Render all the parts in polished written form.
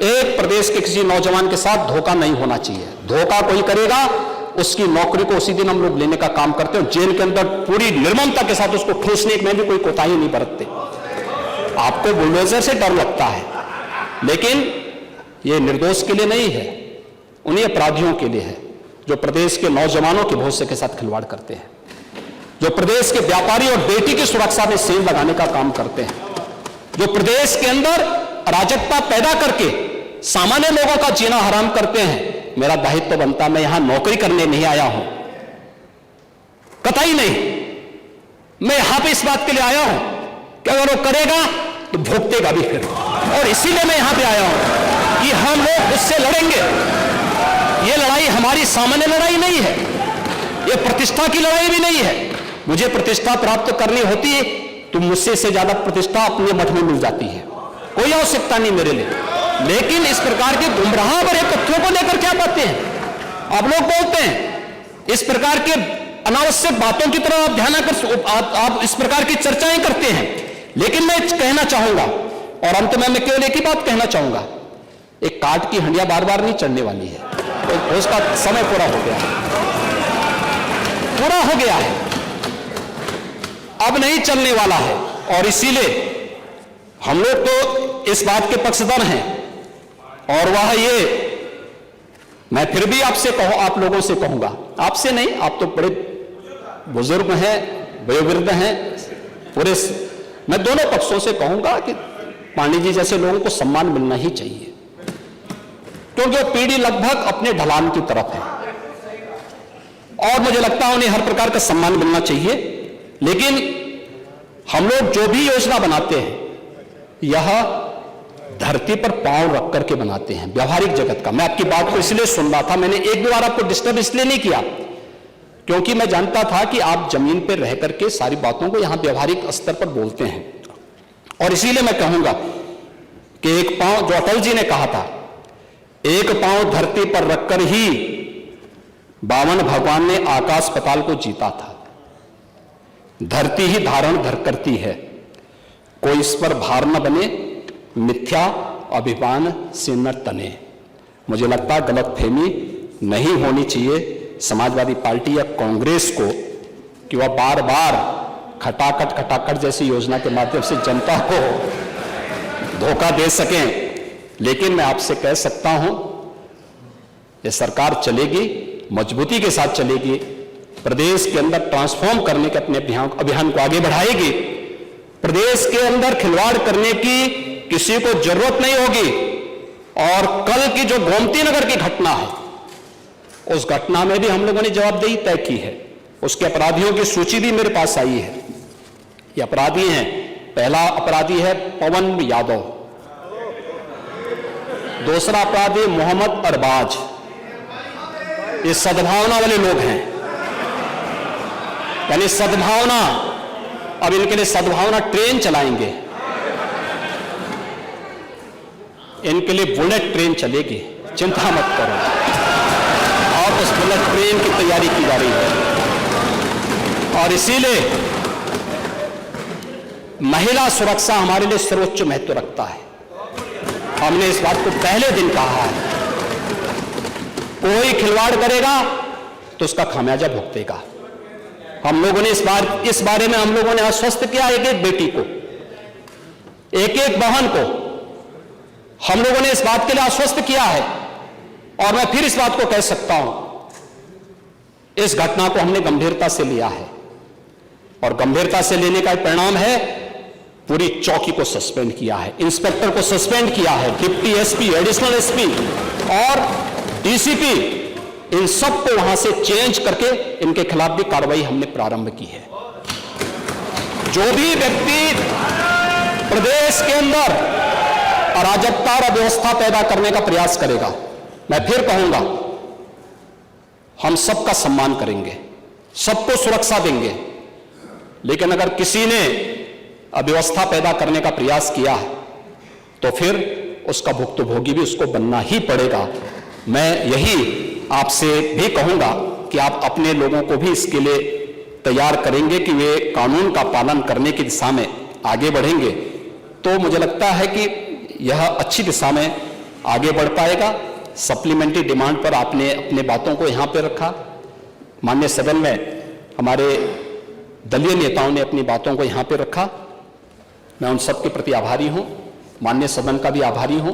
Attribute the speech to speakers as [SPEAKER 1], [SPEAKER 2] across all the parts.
[SPEAKER 1] एक प्रदेश के किसी नौजवान के साथ धोखा नहीं होना चाहिए। धोखा कोई करेगा उसकी नौकरी को उसी दिन हम लोग लेने का काम करते हैं। जेल के अंदर पूरी निर्ममता के साथ उसको ठूसने में भी कोई कोताही नहीं बरतते। आपको बुलडोजर से डर लगता है, लेकिन ये निर्दोष के लिए नहीं है, उन्हीं अपराधियों के लिए है जो प्रदेश के नौजवानों के भविष्य के साथ खिलवाड़ करते हैं, जो प्रदेश के व्यापारी और बेटी की सुरक्षा में सेंध लगाने का काम करते हैं, जो प्रदेश के अंदर अराजकता पैदा करके सामान्य लोगों का जीना हराम करते हैं। मेरा दायित्व तो बनता, मैं यहां नौकरी करने नहीं आया हूं, कतई नहीं। मैं यहां पे इस बात के लिए आया हूं कि अगर वो करेगा तो भुगतेगा भी फिर, और इसीलिए मैं यहां पे आया हूं कि हम लोग उससे लड़ेंगे। ये लड़ाई हमारी सामान्य लड़ाई नहीं है, ये प्रतिष्ठा की लड़ाई भी नहीं है। मुझे प्रतिष्ठा प्राप्त करनी होती है तो मुझसे से ज्यादा प्रतिष्ठा अपने मठ में मिल जाती है, कोई आवश्यकता नहीं मेरे लिए। लेकिन इस प्रकार के गुमराह भरे तथ्यों को लेकर क्या बातें हैं आप लोग बोलते हैं, इस प्रकार के अनावश्यक बातों की तरफ आप ध्यान आप इस प्रकार की चर्चाएं करते हैं। लेकिन मैं कहना चाहूंगा, और अंत में मैं केवल एक ही बात कहना चाहूंगा, एक काट की हंडिया बार बार नहीं चढ़ने वाली है, तो उसका समय पूरा हो गया है, पूरा हो गया है, अब नहीं चलने वाला है। और इसीलिए हम लोग तो इस बात के पक्षधर हैं, और वह ये मैं फिर भी आपसे आप लोगों से कहूंगा, आपसे नहीं, आप तो बड़े बुजुर्ग हैं, वयोवृद्ध हैं, पूरे मैं दोनों पक्षों से कहूंगा कि पांडे जी जैसे लोगों को सम्मान मिलना ही चाहिए, क्योंकि वो पीढ़ी लगभग अपने ढलान की तरफ है और मुझे लगता है उन्हें हर प्रकार का सम्मान मिलना चाहिए। लेकिन हम लोग जो भी योजना बनाते हैं यह धरती पर पांव रख करके बनाते हैं, व्यवहारिक जगत का। मैं आपकी बात को इसलिए सुन रहा था, मैंने एक भी बार आपको डिस्टर्ब इसलिए नहीं किया क्योंकि मैं जानता था कि आप जमीन पर रह करके सारी बातों को यहां व्यवहारिक स्तर पर बोलते हैं। और इसीलिए मैं कहूंगा कि एक पांव, जो अटल जी ने कहा था, एक पांव धरती पर रखकर ही बावन भगवान ने आकाश पाताल को जीता था। धरती ही धारण धर करती है, कोई इस पर भार न बने, मिथ्या अभिमान से न तने। मुझे लगता है गलतफहमी नहीं होनी चाहिए समाजवादी पार्टी या कांग्रेस को कि वह बार बार खटाखट जैसी योजना के माध्यम से जनता को धोखा दे सकें। लेकिन मैं आपसे कह सकता हूं, ये सरकार चलेगी, मजबूती के साथ चलेगी, प्रदेश के अंदर ट्रांसफॉर्म करने के अपने अभियान को आगे बढ़ाएगी। प्रदेश के अंदर खिलवाड़ करने की किसी को जरूरत नहीं होगी। और कल की जो गोमती नगर की घटना है, उस घटना में भी हम लोगों ने जवाबदेही तय की है। उसके अपराधियों की सूची भी मेरे पास आई है। ये अपराधी हैं, पहला अपराधी है पवन यादव, दूसरा अपराधी मोहम्मद अरबाज। ये सद्भावना वाले लोग हैं, यानी सद्भावना, अब इनके लिए सद्भावना ट्रेन चलाएंगे, इनके लिए बुलेट ट्रेन चलेगी, चिंता मत करो। और उस बुलेट ट्रेन की तैयारी की जा रही है। और इसीलिए महिला सुरक्षा हमारे लिए सर्वोच्च महत्व रखता है। हमने इस बात को पहले दिन कहा है, कोई खिलवाड़ करेगा तो उसका खामियाजा भुगतेगा। हम लोगों ने इस बारे में हम लोगों ने आश्वस्त किया, एक एक बेटी को, एक एक बहन को हम लोगों ने इस बात के लिए आश्वस्त किया है। और मैं फिर इस बात को कह सकता हूं, इस घटना को हमने गंभीरता से लिया है, और गंभीरता से लेने का परिणाम है पूरी चौकी को सस्पेंड किया है, इंस्पेक्टर को सस्पेंड किया है, डिप्टी एसपी, एडिशनल एसपी और डीसीपी, इन सबको वहां से चेंज करके इनके खिलाफ भी कार्रवाई हमने प्रारंभ की है। जो भी व्यक्ति प्रदेश के अंदर अराजकता और अव्यवस्था पैदा करने का प्रयास करेगा, मैं फिर कहूंगा, हम सबका सम्मान करेंगे, सबको सुरक्षा देंगे। लेकिन अगर किसी ने अव्यवस्था पैदा करने का प्रयास किया है तो फिर उसका भुक्तभोगी भी उसको बनना ही पड़ेगा। मैं यही आपसे भी कहूंगा कि आप अपने लोगों को भी इसके लिए तैयार करेंगे कि वे कानून का पालन करने की दिशा में आगे बढ़ेंगे, तो मुझे लगता है कि यह अच्छी दिशा में आगे बढ़ पाएगा। सप्लीमेंट्री डिमांड पर आपने अपने बातों को यहाँ पे रखा। माननीय सदन में हमारे दलीय नेताओं ने अपनी बातों को यहाँ पे रखा। मैं उन सब के प्रति आभारी हूँ, माननीय सदन का भी आभारी हूँ।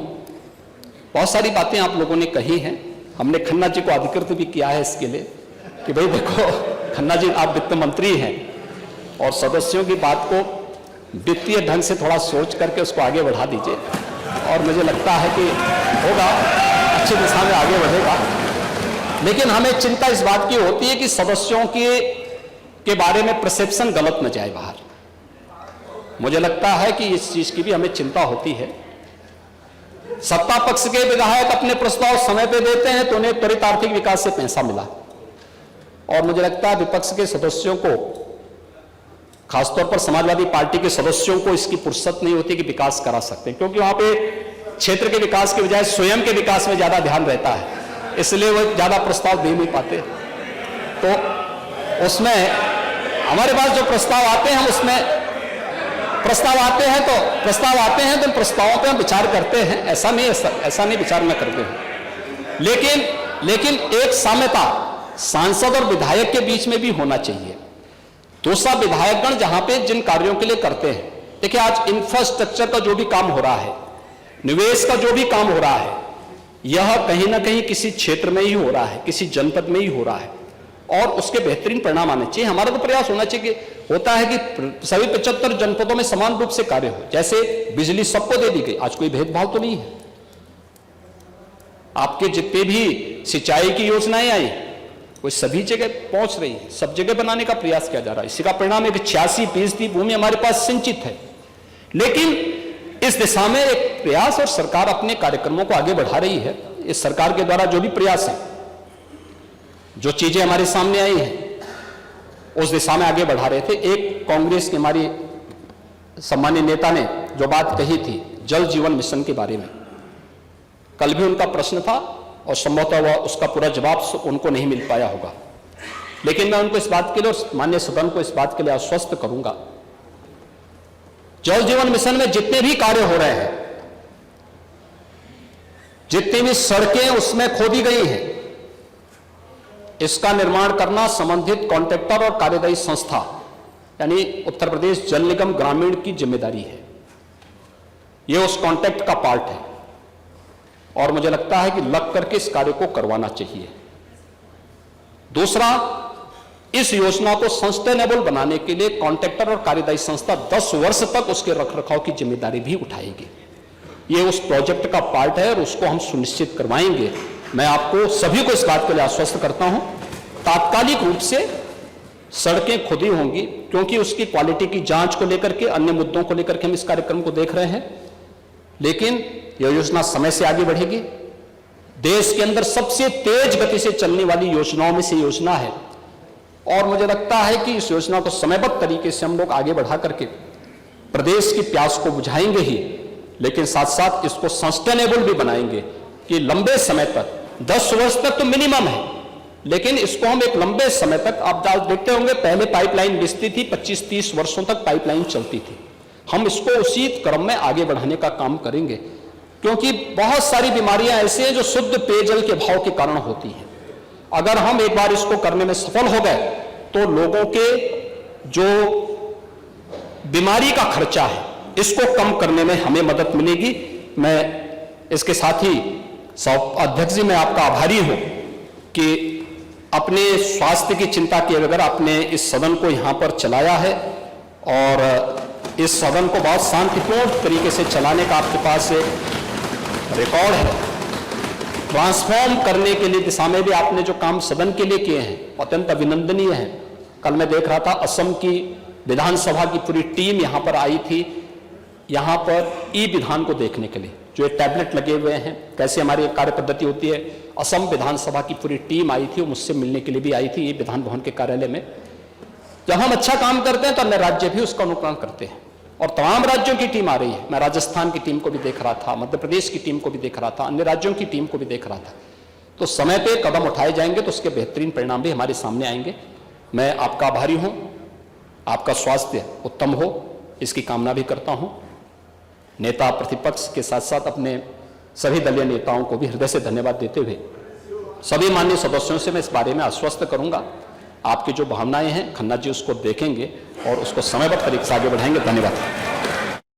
[SPEAKER 1] बहुत सारी बातें आप लोगों ने कही हैं। हमने खन्ना जी को अधिकृत भी किया है इसके लिए कि भाई देखो खन्ना जी आप वित्त मंत्री हैं और सदस्यों की बात को वित्तीय ढंग से थोड़ा सोच करके उसको आगे बढ़ा दीजिए, और मुझे लगता है कि होगा, अच्छी दिशा में आगे बढ़ेगा। लेकिन हमें चिंता इस बात की होती है कि सदस्यों के बारे में परसेप्शन गलत न जाए बाहर। मुझे लगता है कि इस चीज की भी हमें चिंता होती है। सत्ता पक्ष के विधायक अपने प्रस्ताव समय पे देते हैं तो उन्हें त्वरित आर्थिक विकास से पैसा मिला, और मुझे लगता है विपक्ष के सदस्यों को, खासतौर पर समाजवादी पार्टी के सदस्यों को इसकी फुर्सत नहीं होती कि विकास करा सकते हैं, क्योंकि वहां पे क्षेत्र के विकास के बजाय स्वयं के विकास में ज्यादा ध्यान रहता है, इसलिए वो ज्यादा प्रस्ताव दे नहीं पाते। तो उसमें हमारे पास जो प्रस्ताव आते हैं, हम उसमें प्रस्ताव आते हैं तो प्रस्तावों पे हम विचार करते हैं, ऐसा नहीं विचार न करते हैं। लेकिन एक साम्यता सांसद और विधायक के बीच में भी होना चाहिए। दूसरा, विधायकगण जहां पे जिन कार्यों के लिए करते हैं, देखिए आज इंफ्रास्ट्रक्चर का जो भी काम हो रहा है, निवेश का जो भी काम हो रहा है, यह कहीं ना कहीं किसी क्षेत्र में ही हो रहा है, किसी जनपद में ही हो रहा है, और उसके बेहतरीन परिणाम आने चाहिए। हमारा तो प्रयास होना चाहिए कि होता है कि सभी 75 जनपदों में समान रूप से कार्य हो। जैसे बिजली सबको दे दी गई, आज कोई भेदभाव तो नहीं है। आपके जितने भी सिंचाई की योजनाएं आई, वो सभी जगह पहुंच रही है, सब जगह बनाने का प्रयास किया जा रहा है। इसी का परिणाम है कि 86% भूमि हमारे पास सिंचित है। लेकिन इस दिशा में एक प्रयास, और सरकार अपने कार्यक्रमों को आगे बढ़ा रही है। इस सरकार के द्वारा जो भी प्रयास है, जो चीजें हमारे सामने आई हैं, उस दिशा में आगे बढ़ा रहे थे। एक कांग्रेस के हमारी सम्मानीय नेता ने जो बात कही थी जल जीवन मिशन के बारे में, कल भी उनका प्रश्न था और संभवतः वह उसका पूरा जवाब उनको नहीं मिल पाया होगा। लेकिन मैं उनको इस बात के लिए और माननीय सदन को इस बात के लिए आश्वस्त करूंगा, जल जीवन मिशन में जितने भी कार्य हो रहे हैं, जितनी भी सड़कें उसमें खोदी गई हैं, इसका निर्माण करना संबंधित कॉन्ट्रैक्टर और कार्यदायी संस्था यानी उत्तर प्रदेश जल निगम ग्रामीण की जिम्मेदारी है। यह उस कॉन्ट्रैक्ट का पार्ट है, और मुझे लगता है कि लग करके इस कार्य को करवाना चाहिए। दूसरा, इस योजना को सस्टेनेबल बनाने के लिए कॉन्ट्रैक्टर और कार्यदायी संस्था 10 वर्ष तक उसके रखरखाव की जिम्मेदारी भी उठाएगी। यह उस प्रोजेक्ट का पार्ट है और उसको हम सुनिश्चित करवाएंगे। मैं आपको सभी को इस बात के लिए आश्वस्त करता हूं, तात्कालिक रूप से सड़कें खुदी होंगी, क्योंकि उसकी क्वालिटी की जांच को लेकर के, अन्य मुद्दों को लेकर के हम इस कार्यक्रम को देख रहे हैं। लेकिन यह योजना समय से आगे बढ़ेगी। देश के अंदर सबसे तेज गति से चलने वाली योजनाओं में से योजना है, और मुझे लगता है कि इस योजना को समयबद्ध तरीके से हम लोग आगे बढ़ा करके प्रदेश की प्यास को बुझाएंगे ही, लेकिन साथ साथ इसको सस्टेनेबल भी बनाएंगे कि लंबे समय तक, 10 वर्ष तक तो मिनिमम है, लेकिन इसको हम एक लंबे समय तक, आप देखते होंगे पहले पाइपलाइन बिछती थी, 25-30 वर्षों तक पाइपलाइन चलती थी। हम इसको उसी क्रम में आगे बढ़ाने का काम करेंगे, क्योंकि बहुत सारी बीमारियां ऐसी हैं जो शुद्ध पेयजल के अभाव के कारण होती हैं। अगर हम एक बार इसको करने में सफल हो गए तो लोगों के जो बीमारी का खर्चा है, इसको कम करने में हमें मदद मिलेगी। मैं इसके साथ ही अध्यक्ष जी, मैं आपका आभारी हूं कि अपने स्वास्थ्य की चिंता किए बगैर आपने इस सदन को यहां पर चलाया है, और इस सदन को बहुत शांतिपूर्ण तरीके से चलाने का आपके पास एक रिकॉर्ड है। ट्रांसफॉर्म करने के लिए दिशा में भी आपने जो काम सदन के लिए किए हैं अत्यंत अभिनंदनीय है। कल मैं देख रहा था, असम की विधानसभा की पूरी टीम यहां पर आई थी, यहां पर ई विधान को देखने के लिए, जो टैबलेट लगे हुए हैं, कैसे हमारी कार्य पद्धति होती है। असम विधानसभा की पूरी टीम आई थी, वो मुझसे मिलने के लिए भी आई थी ये विधान भवन के कार्यालय में। जब हम अच्छा काम करते हैं तो अन्य राज्य भी उसका अनुकरण करते हैं, और तमाम राज्यों की टीम आ रही है। मैं राजस्थान की टीम को भी देख रहा था, मध्य प्रदेश की टीम को भी देख रहा था, अन्य राज्यों की टीम को भी देख रहा था। तो समय पे कदम उठाए जाएंगे तो उसके बेहतरीन परिणाम भी हमारे सामने आएंगे। मैं आपका आभारी हूं, आपका स्वास्थ्य उत्तम हो इसकी कामना भी करता हूं। नेता प्रतिपक्ष के साथ साथ अपने सभी दलीय नेताओं को भी हृदय से धन्यवाद देते हुए सभी माननीय सदस्यों से मैं इस बारे में आश्वस्त करूंगा, आपकी जो भावनाएं हैं खन्ना जी उसको देखेंगे और उसको समयबद्ध तरीके से आगे बढ़ाएंगे। धन्यवाद।